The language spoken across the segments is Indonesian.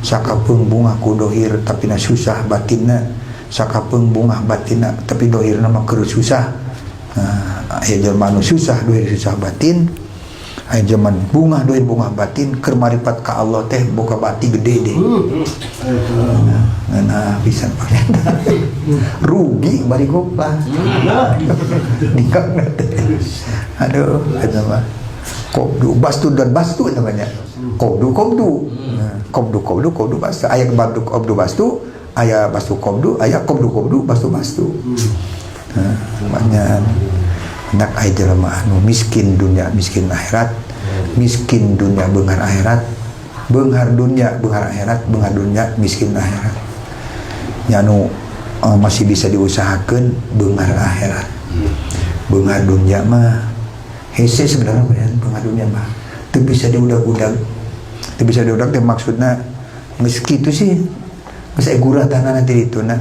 sakapeung bunga ku dohir tapi na susah batinna, sakapeung bunga batinna tapi dohirna mah keur susah. Aya jelema anu susah dohir susah batin, aya zaman bunga dohir bunga batin keur maripat ka Allah teh boga bati gede deh. Nah bisa pakai rugi bari goplah. Dikang teh. Aduh, eta mah. Kopdu bastu dan bastu namanya. Kopdu bastu. Aya kopdu bastu, aya bastu kopdu, aya kopdu bastu. Banyak hendak aya jelema anu miskin dunia miskin akhirat, miskin dunia beunghar akhirat, beunghar dunia beunghar akhirat, beunghar dunia miskin akhirat. Nya anu masih bisa diusahakeun beunghar akhirat. Beunghar dunia mah hese sebenarnya beunghar dunia mah teu bisa diudag-udag. Teu bisa diudag teh maksudna geus kitu sih. Geus aya guratanana ti dituna.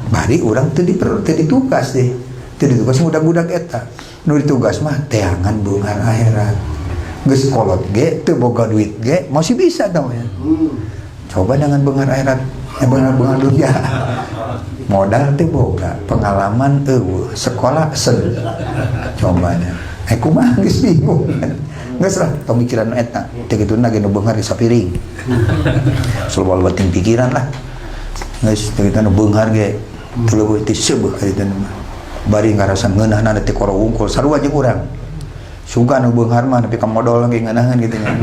Bari urang teu ditugas deh. Teu ditugas budak-budak eta. Nu ditugas mah teangan beunghar akhirat. Geus kolot ge teu boga duit ge masih bisa namanya. Coba dengan beunghar akhirat, beunghar dunia. Modal teu boga, pengalaman eueuh, sekolah sen. Cobanya. Kumaha geus bingung. Geus lah pemikiran eta. Teu kituna ge nu beunghar di sapiring. Sulbal bating pikiran lah. Geus teu kituna beunghar ge teu leuwih ti seubeuk kitu mah. Bari ngarasa ngeunahna teh koro ungkul sarua jeung urang. Suga nu beunghar mah nepi ka modal ge ngeunaheun kitu nya.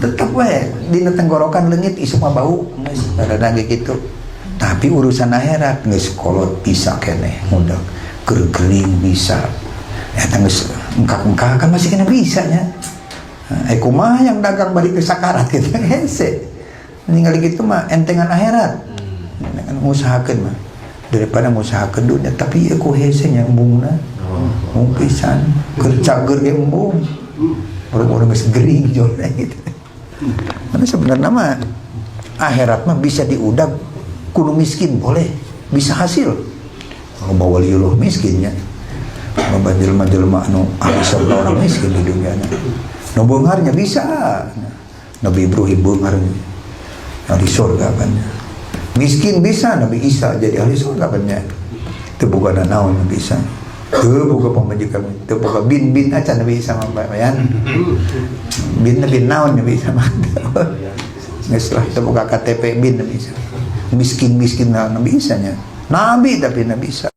Tetep we dina tenggorokan leungit isuk mah bau geus rada ge kitu. Tapi urusan akhirat geus kolot bisa keneh mudah keur-gering bisa. Eta geus engkak-engkak kan masih kena bisa nya. Kumaha yang dagang bari ke sakarat kitu hese. Ningali kitu mah entengan akhirat. Ngusahakeun mah daripada ngusahakeun dunia tapi aku hese nya embungna. Mung pisan kerja ger ge embung. Orang-orang geus gering jolna gitu. Karena sebenarnya mah akhirat mah bisa diudag kudu miskin boleh, bisa hasil. Kalau waliullah miskinnya. Loba jelema-jelema anu ahli surga orang miskin di dunia nya. Nu beungarnya bisa. Nabi Ibrahim beungarnya ahli surga banyak. Miskin bisa Nabi Isa jadi ahli surga banyak. Teu boga naon bisa. Teu boga pamajikan, teu boga bin acan Nabi Isa mah bayan. Bin naon Nabi Isa mah. Geus lah teu boga KTP bin Nabi Isa. Miskin Nabi Isa nya. Nabi tapi Nabi Isa